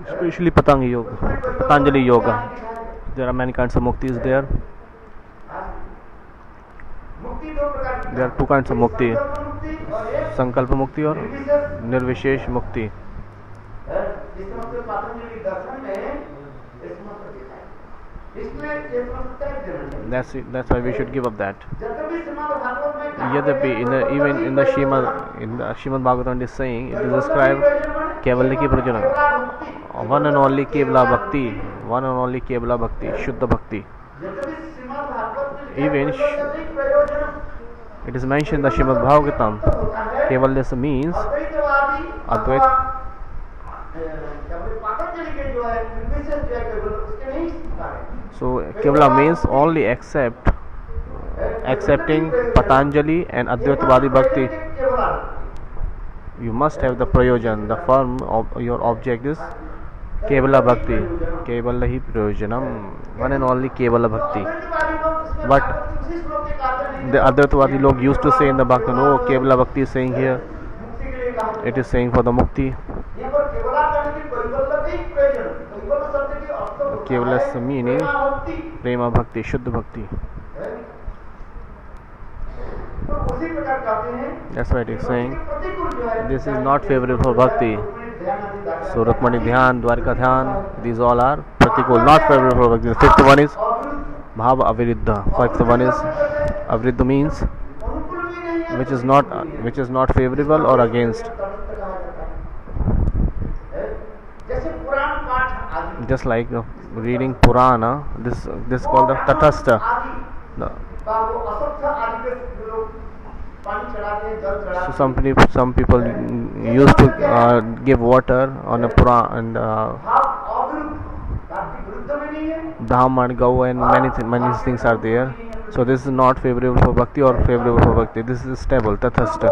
especially Patanga Yoga, Patanjali Yoga. There are many kinds of muktis there. There are two kinds of mukti, Sankalpa Mukti or Nirvishesh Mukti. That's why we should give up that. Yadapi, even in the Shrimad Bhagavatam is saying, it is described Kevaliki Prajana, one and only Kevala Bhakti, Shuddha Bhakti. Even it is mentioned in the Shrimad Bhagavatam, Kevalya means Advaita. So Kevala means only accepting Patanjali and Advaitavadi Bhakti. You must have the prayojan, the form of your object is Kevala Bhakti, Kevala hi prayojanam, one and only Kevala Bhakti. But the Advaitavadi log used to say in the Bhakti, no, Kevala Bhakti is saying here, it is saying for the Mukti. Kevala meaning Prema Bhakti, Shuddha Bhakti. That's why it is saying this is not favorable for Bhakti. So Rukmani Dhyan, Dwarka Dhyan, these all are Pratikul, not favorable for Bhakti. The fifth one is Bhava Aviruddha. Fifth one is Aviruddha means which is not favorable or against. Just like reading Purana, this is called the Tatastha. So some people used to give water on a Purana and Brahman, Gau, and many things are there. So this is not favorable for Bhakti or favorable for Bhakti. This is stable, Tathastha.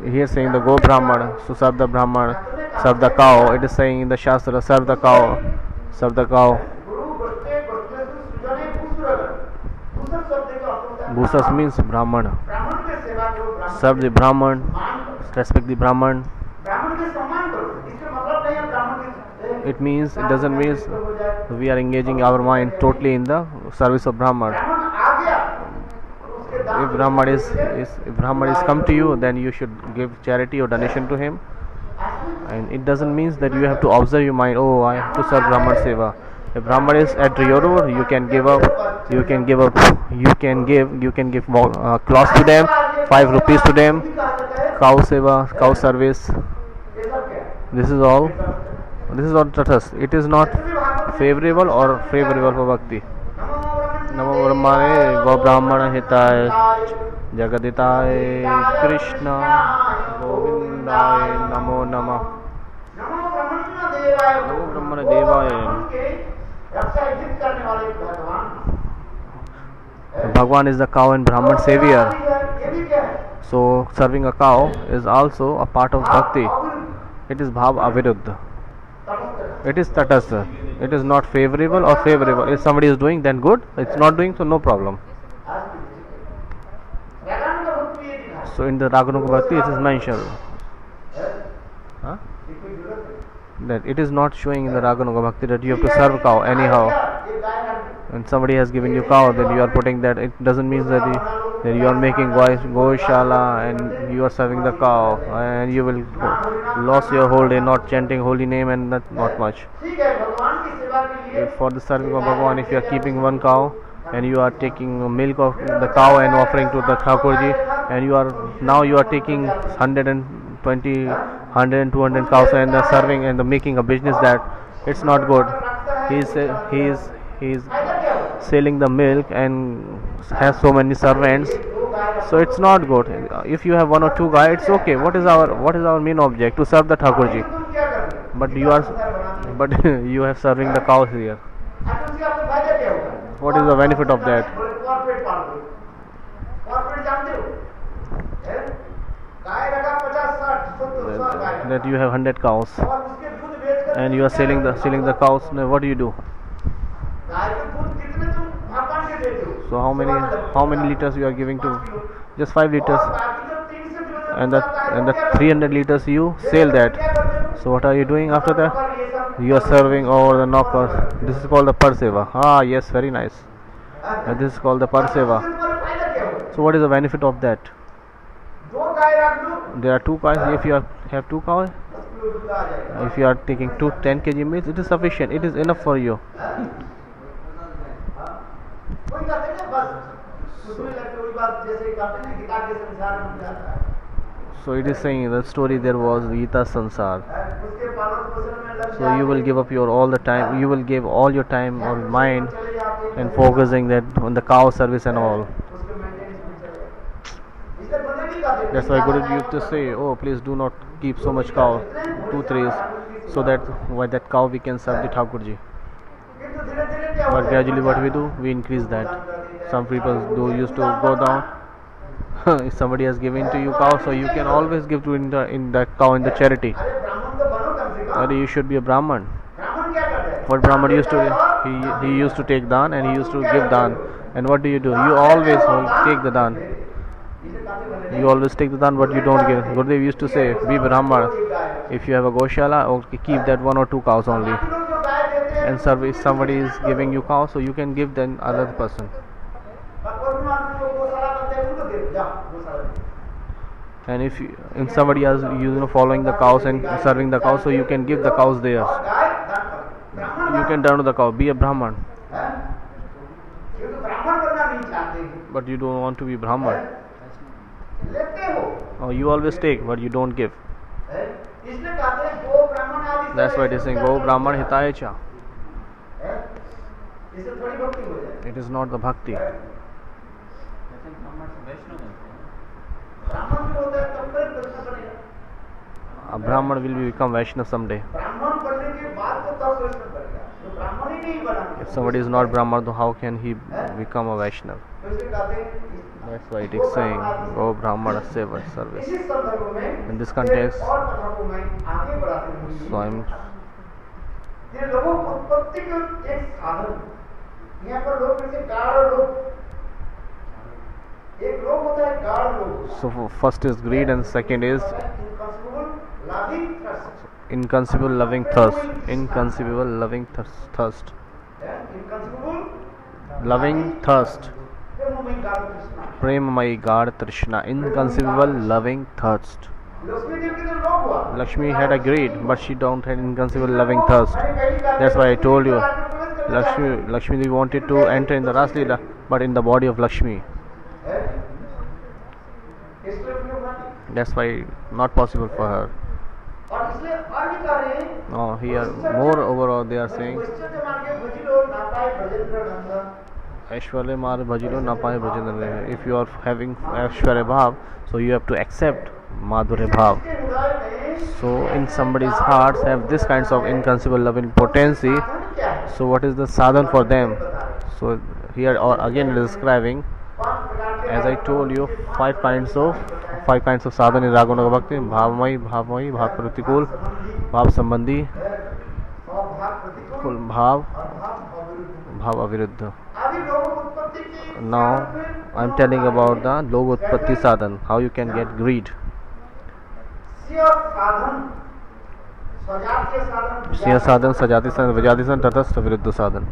Here saying the Go Brahman, so serve the Brahman, serve the cow. It is saying in the Shastra, serve the cow, serve the cow. Bhusas means Brahman. Serve the Brahman, respect the Brahman. It doesn't mean we are engaging our mind totally in the service of Brahman. If Brahman is come to you, then you should give charity or donation to him. And it doesn't mean that you have to observe your mind, oh, I have to serve Brahman Seva. If Brahman is at your door, you can give cloth to them, 5 rupees to them, cow seva, cow service. This is all Tathas. It is not favorable or favorable for Bhakti. Namo Brahmane Go Brahmana Hitaya Jagaditaya Krishna Govindaya Namo Namah. Namo Brahmana Devaya. Bhagwan is the cow and Brahman savior. So serving a cow is also a part of Bhakti. It is Bhav Aviruddha. It is Tatastha. It is not favorable or favorable. If somebody is doing, then good. It's not doing, so no problem. So in the Raganuga Bhakti it is mentioned huh? that it is not showing in the Raganuga Bhakti that you have to serve cow anyhow. When somebody has given you cow, then you are putting that. It doesn't mean that you are making Goshala and you are serving the cow, and you will lose your whole day not chanting holy name and not much. If for the serving of Bhagwan, if you are keeping one cow and you are taking milk of the cow and offering to the Thakurji, and you are taking 120, 100 and 200 cows and serving and making a business, that it's not good. He is selling the milk and has so many servants, so it's not good. If you have one or two guys, it's okay. What is our main object? To serve the Thakurji. But you have serving the cows here. What is the benefit of that? That you have 100 cows and you are selling the cows. Now what do you do? So how many liters you are giving to? Just 5 liters, and the 300 liters you sell that. So what are you doing after that? You are serving over the knockers. This is called the Parseva. Ah yes, very nice. And this is called the Parseva. So what is the benefit of that? There are 2 cows. If you have 2 cows, if you are taking 10 kg meat, it is sufficient. It is enough for you. So it is saying the story there was Gita Sansar. So you will give up all the time. You will give all your time or mind and focusing that on the cow service and all. That's why Guruji used to say, oh please do not keep so much cow, 2-3, so that by that cow we can serve the Thakurji. But gradually what we do, we increase that. Some people used to go down. If somebody has given to you cow, so you can always give to in that cow in the charity. Or you should be a Brahman. What Brahman used to, he used to take dan and he used to give dan. And what do? You always take the dan. You always take the dan, but you don't give. Gurudev used to say, be Brahman. If you have a Goshala, okay, keep that 1 or 2 cows only. And if somebody is giving you cow, so you can give then other person. And if somebody else following the cows and serving the cows, so you can give the cows theirs. You can turn to the cow, be a Brahman. But you don't want to be Brahman. Oh, you always take, but you don't give. That's why it is saying, Go Brahman Hitaya Cha. It is not the bhakti. A Brahman will become Vaishnava someday. If somebody is not Brahman, then how can he become a Vaishnava? That's why it is saying, Go Brahmana Seva service. In this context, so I'm. So first is greed and second is inconceivable loving thirst. Inconceivable loving thirst. Loving thirst. Premamai God Trishna. Inconceivable loving thirst. Lakshmi had a greed, but she don't have inconceivable loving thirst. That's why I told you, Lakshmi Devi wanted to enter in the Ras Leela, but in the body of Lakshmi. That's why not possible for her. No, here moreover they are saying Aishwarya Mar Bhajilo Napai Bhajendra. If you are having Aishwarya Bhav, so you have to accept Madhurya Bhav. So in somebody's hearts have this kinds of inconceivable love in potency. So what is the sadhan for them? So here again it is describing, as I told you, 5 kinds of sadhana in Raganuga Bhakti: Bhavamai, Bhav Pratikul, Bhav Sambandhi, Bhav Aviruddha. Now I'm telling about the Logotpatti sadhan, how you can get greed. स्वीय साधन सजातीय साधन Sriya sadhan, sajati sadhan, vijati sadhan, tatastha viruddha sadhan.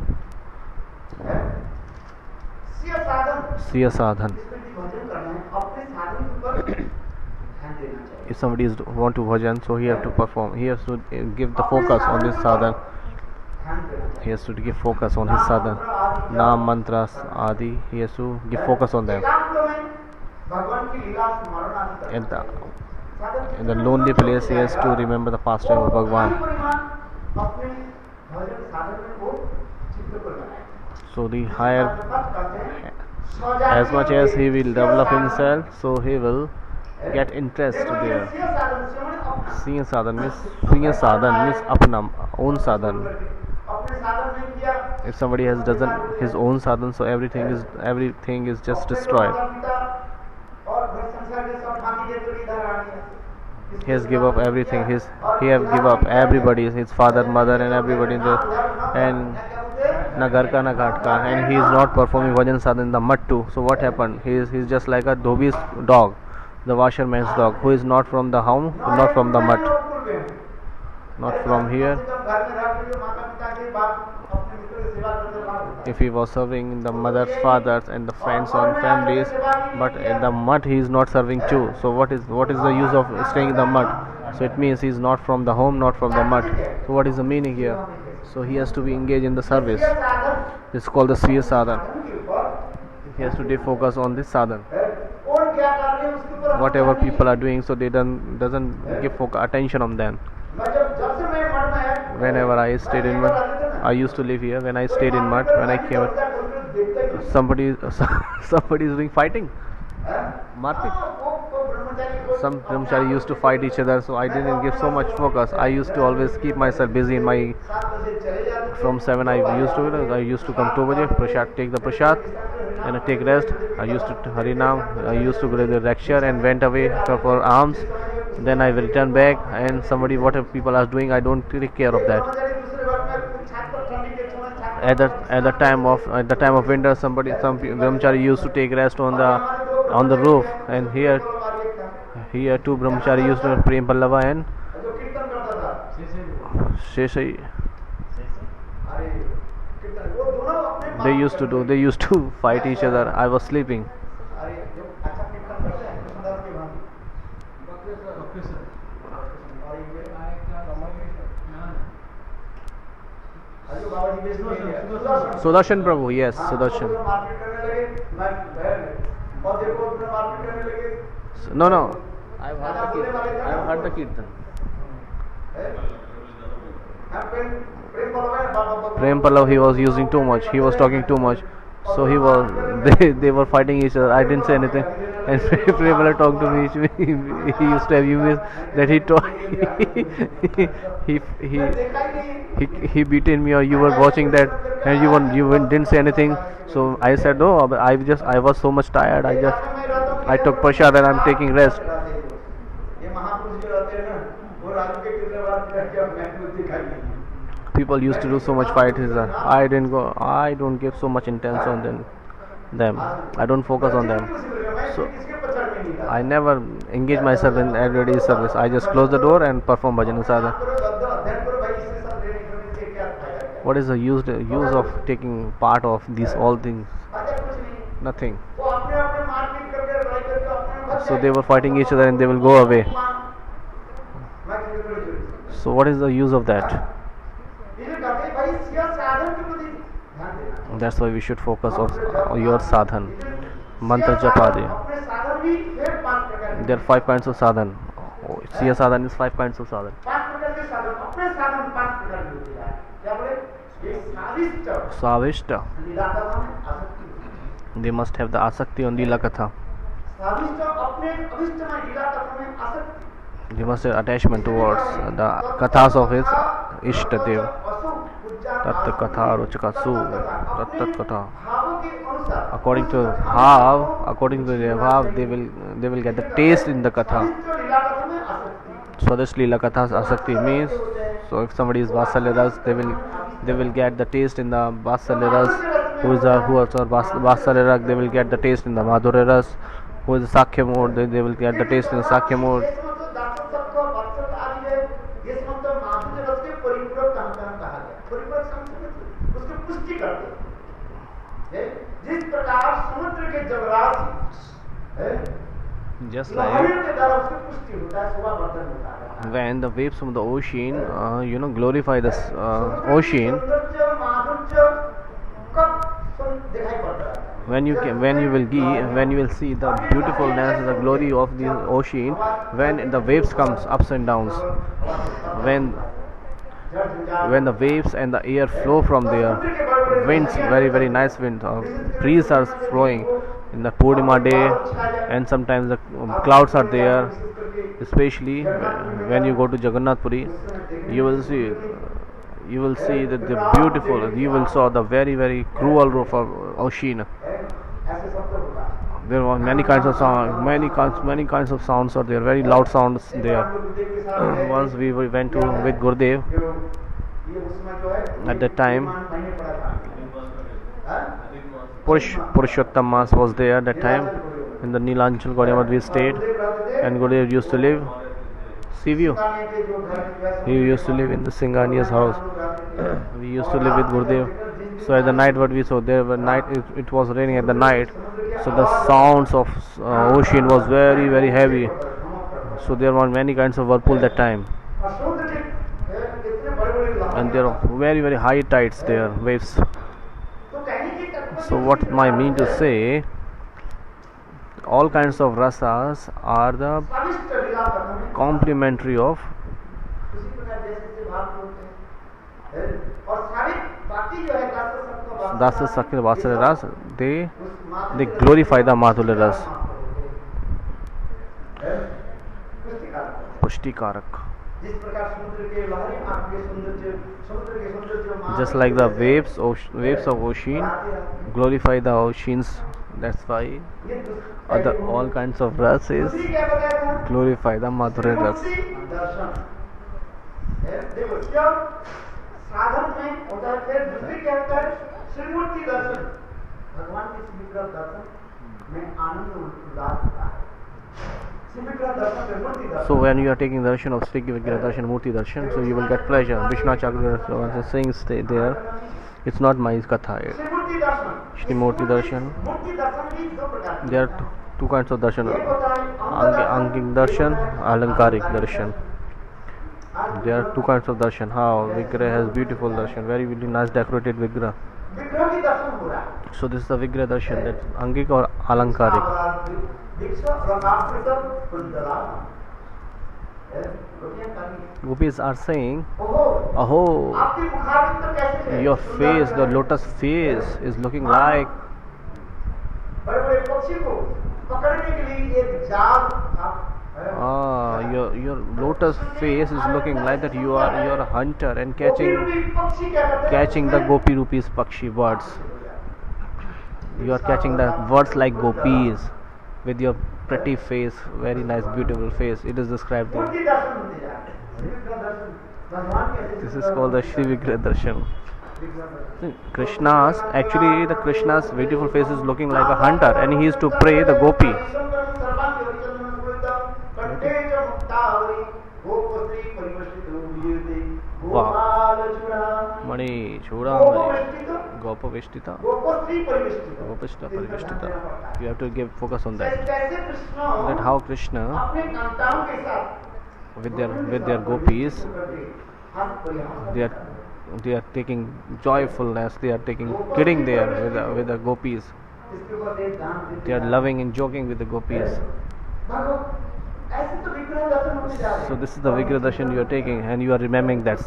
स्वीय साधन Sriya sadhan. इसमें भी भजन करना है अपने साधन के ऊपर ध्यान देना चाहिए If somebody is want to bhajan, so he have to perform. He has to give the focus on this sadhan. ध्यान देना चाहिए He has to give focus on his sadhan. Naam, mantras, adi. He has to give focus on them. एकांत में भगवान की लीला स्मरण आदि करना In the साधन in the lonely place, he has to remember the pastime of Bhagwan. अपने भजन साधन में वो चित्त को लगाए So the higher, as much as he will develop himself, so he will get interest there. Sriya sadhan means apna own sadhan. अपने साधन में किया If somebody has doesn't his own sadhan, so everything is just destroyed. और घर संसार के सब बाकी के तो इधर आ गया He has give up everything. He have give up everybody, his father, mother, and everybody in the and na ghar ka na ghat ka, and he is not performing bhajan sadhan in the mud too. So what happened? He's just like a dhobi's dog, the washerman's dog, who is not from the home, not from the mud, not from here. घर में रह के माता पिता के बाप अपने मित्र की सेवा करते रहा If he was serving the mothers, fathers, and the friends and families, but in the mud he is not serving too. So what is the use of staying in the mud? So it means he is not from the home, not from the mud. So what is the meaning here? So he has to be engaged in the service. साधन It's called the Sriya sadhan. के ऊपर He has to focus on this sadhan. कौन क्या कर रहे हैं उसके ऊपर Whatever people are doing, so they doesn't give attention on them. मैं जब से मैं मठ में है Whenever I stayed in mud, I used to live here. When I stayed in mud, when I came, somebody is doing fighting, marpit. Some brahmachari used to fight each other, so I didn't give so much focus. I used to always keep myself busy in my. From 7 I used to come 2 baje, prasad, take the prasad, and I take rest. I used to Harinam. I used to go to the lecture and went away for alms. Then I will return back, and whatever people are doing, I don't really care of that. At the time of winter, some brahmachari used to take rest on the roof, and here two brahmachari used to Prem Pallava and जो कीर्तन करता था Sheshai. अरे कीर्तन वो दोनों अपने They used to fight each other. I was sleeping. अरे जो अच्छा कीर्तन करते हैं कृष्णदास के भांति और ये अरे बाबा जी बेच Sudarshan Prabhu, yes, Sudarshan. Market करने लगे मैं बैठ और देखो अपने मार्केट करने लगे No. I've heard the kirtan. Prem Pallav, he was using too much. He was talking too much. So they were fighting each other. I didn't say anything. And Prem Pallav talked to me. He used to have you that he beaten me, or you were watching that and you didn't say anything. So I said no. I was so much tired. I took prasad and I'm taking rest. People used to do so much fight. I don't give so much intention on them. I don't focus on them. So I never engage myself in everyday service. I just close the door and perform bhajan sadhana. What is the use of taking part of these all things? Nothing. So they were fighting each other and they will go away. So what is the use of that? That's why we should focus on your sadhan. Mantra japade. There are 5 kinds of sadhan. Sriya sadhan is 5 kinds of sadhan. Savishta. They must have the asakti on Leela Katha. They must have attachment towards the kathas of his Ishtadev. Tat Katha Ruchakasu. Tat Katha. According to their bhav, they will get the taste in the katha. So this Leela Katha asakti means, so if somebody is Vasalya Ras, they will get the taste in the Vasalya Ras. who is our Vatsalya Ras, they will get the taste in the Madhurya Ras. Who is the Sakhya mode, they will get the taste in the Sakhya mode. ये समझो दार्शनिक तत्व वात्सल्य आदि है, ये समझो माधुर्य रस के परिपूरक कहा गया। परिपूरक समझो उसकी पुष्टि करते हैं। जिस प्रकार समुद्र के जलराशि है, Just लहरियों के द्वारा उसकी पुष्टि होता है, शोभावर्धन होता है। when the waves from the ocean, glorify the ocean. सौंदर्य माधुर्य कब दिखाई पड़ता है? When you will see the beautifulness, the glory of the ocean, when the waves comes ups and downs, when the waves and the air flow from there, winds, very very nice wind, breeze are flowing in the Purnima day, and sometimes the clouds are there. Especially when you go to Jagannath Puri, you will see that the beautiful, you will saw the very very cruel roof of ocean. ऐसे सब तो होता है। There were many kinds of sound, many kinds of sounds are there, very loud sounds there. Once we went to with Gurudev. ये उसमें जो है At that time, महीने पड़ा था। Purushottam Mas was there at that time. In the Neelanchal Gaudiya we stayed, and Gurudev used to live. Sea view. He used to live in the Singhania's house. We used to live with Gurudev. So at the night, what we saw there, it was raining at the night. So the sounds of ocean was very very heavy. So there were many kinds of whirlpool that time, and there are very very high tides there, waves. So what I mean to say, all kinds of rasas are the complementary of Dasa Sakya Vatsalya Ras. They glorify the Madhurya Ras. Pushti-karak. Just like the waves of ocean glorify the oceans, that's why all kinds of rases glorify the Madhurya Ras. साधन में होता है। फिर दूसरी क्या होता है? श्रीमूर्ति दर्शन, भगवान के श्रीविग्रह दर्शन में आनंद उल्लास होता है। श्रीविग्रह दर्शन में मूर्ति दर्शन। So when you are taking darshan of Sri Vigraha Darshan, Murti Darshan, so you will get pleasure. Vishnu Chakravarti is saying stay there. It's not my katha. श्रीमूर्ति Darshan, Shri Murti Darshan. मूर्ति दर्शन भी दो प्रकार के। There are two kinds of darshan. एक होता है Angik darshan, Alankarik darshan. There are two kinds of darshan. How Vigraha has beautiful darshan, very very nice decorated Vigraha. विग्रह की दर्शन हो रहा है। So this is the Vigraha darshan, that's Angik or Alankarik. Gopis are saying, oh, आपकी मुखारविंद तो कैसे है? your face, the lotus face is looking like. बड़े-बड़े पक्षी को पकड़ने के लिए एक जाल आप Your lotus face is looking like that you are a hunter and catching the gopi rupees pakshi birds. You are catching the birds like gopis with your pretty face, very nice beautiful face. It is described there. This is called the Shri Vigraha Darshan. Krishna's beautiful face is looking like a hunter, and he is to pray the gopi. Mani Chudamani Gopaveshtita Pariveshtita. You have to give focus on that. That how Krishna with their gopis, they are taking joyfulness, they are taking kidding there with the gopis. They are loving and joking with the gopis. So this is the Vigraha Darshan you are taking, and you are remembering that.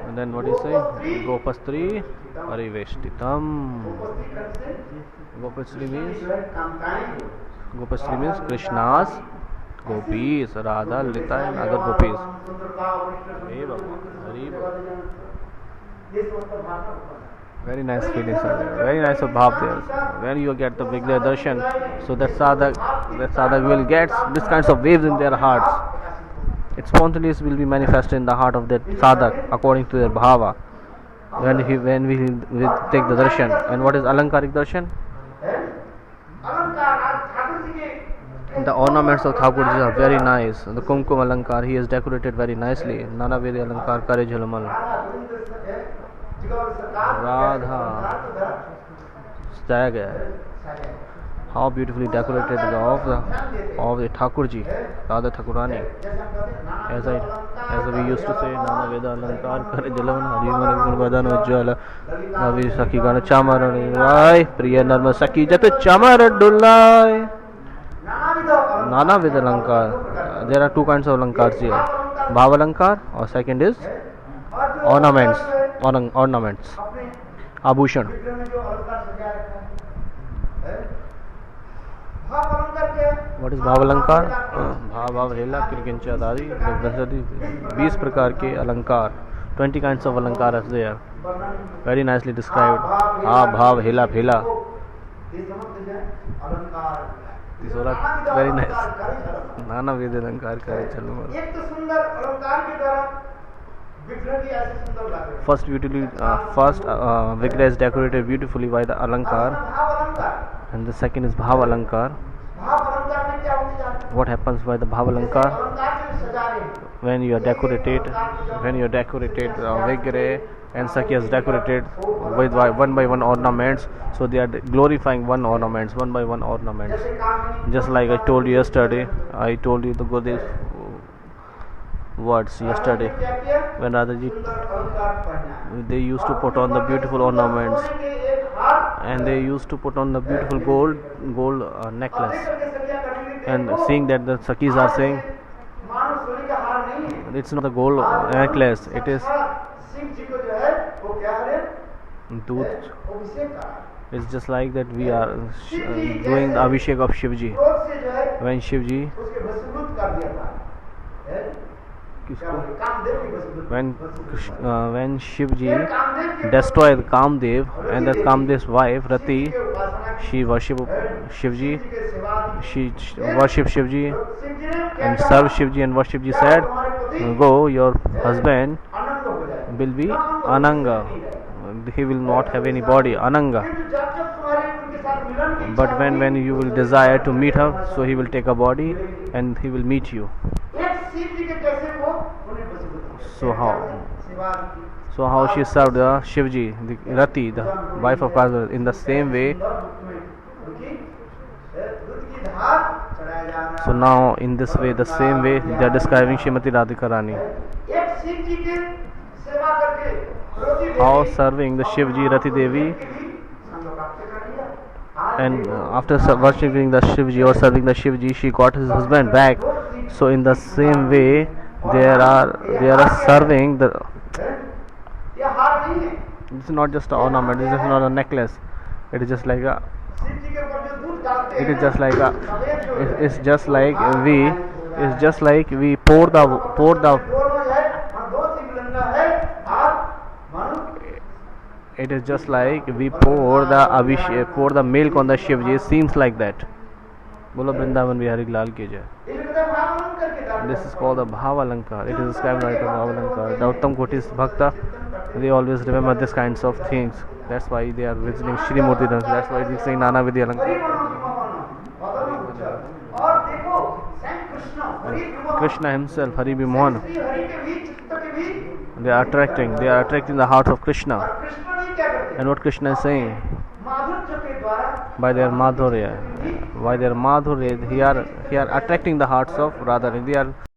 And then what do you say? Gopastri Pariveshtitam. Gopastri means Krishna's gopis, Radha, Lita and other gopis. Hey Bhagwan, Hari Bhagwan. Very nice feelings are there. Very nice of bhav there. When you get the Vigrah darshan, so that sadhak will get this kinds of waves in their hearts. It spontaneously will be manifested in the heart of that sadhak according to their bhava. When we will take the darshan. And what is Alankarik darshan? The ornaments of Thakurji are very nice. The Kumkum Alankar, he is decorated very nicely. Nana Vedi Alankar Kare Jhalmal. Radha Stag. How beautifully decorated of the Thakurji, Radha Thakurani. As we used to say, Nana Veda Alankar Kare Jhalmal, Hariman Vadan Ujjala, Navi Saki Gana Chamar Rai, Priya Narma Saki Jat Chamar Dullai. Nana Veda Alankar. There are two kinds of Alankars here. Bhav Alankar, or second is ornaments. Abhushan. What is Bhav Alankar? Bhav Hela Kirkincha Dadi. 20 प्रकार के अलंकार, 20 kinds of alankar are there. Very nicely described. Bhav Hela Phela. These all are very nice. Nana Veda Alankar Kare Jhalmal. First Vigrah is decorated beautifully by the Alankar, and the second is Bhav Alankar. What happens by the Bhav Alankar? When you are decorated Vigrah and Sakya is decorated with one by one ornaments, so they are glorifying one by one ornaments. Just like I told you yesterday, I told you the Gurudev words yesterday, when Radhaji, they used to put on the beautiful ornaments, and they used to put on the beautiful gold necklace, and seeing that the Sakis are saying it's not the gold necklace, it is Doodh. It's just like that we are doing the Abhishek of Shivji. When Shivji, when Shivji destroyed Kamdev, and that Kamdev's wife Rati, she worshipped Shivji, and served Shivji, and what Shivji said, go, your husband will be Ananga, he will not have any body, Ananga, but when you will desire to meet her, so he will take a body and he will meet you. So how she served the Shivji, the Rati, the wife of Kazar, in the same way. So now in this way, the same way, they are describing Srimati Radhika Rani. How serving the Shivji, Rati Devi, and after worshipping the Shivji or serving the Shivji, she got his husband back. So in the same way, they are serving the. It's not just an ornament. It's just not a necklace. It is just like a. It's just like we pour the. It is just like we pour the milk on the Shivji. It seems like that. Bolo Vrindavan Bihari Lal ki jai. This is called the Bhav Alankar. It is described like a Bhav Alankar. The Uttam Koti's Bhakta, they always remember these kinds of things. That's why they are visiting Shri Murti Dhan. That's why they say Nana Vidi Alankar. Krishna himself, Hari Mohan, they are attracting the hearts of Krishna. And what Krishna is saying? By their madhurya, they are attracting the hearts of Radha. They are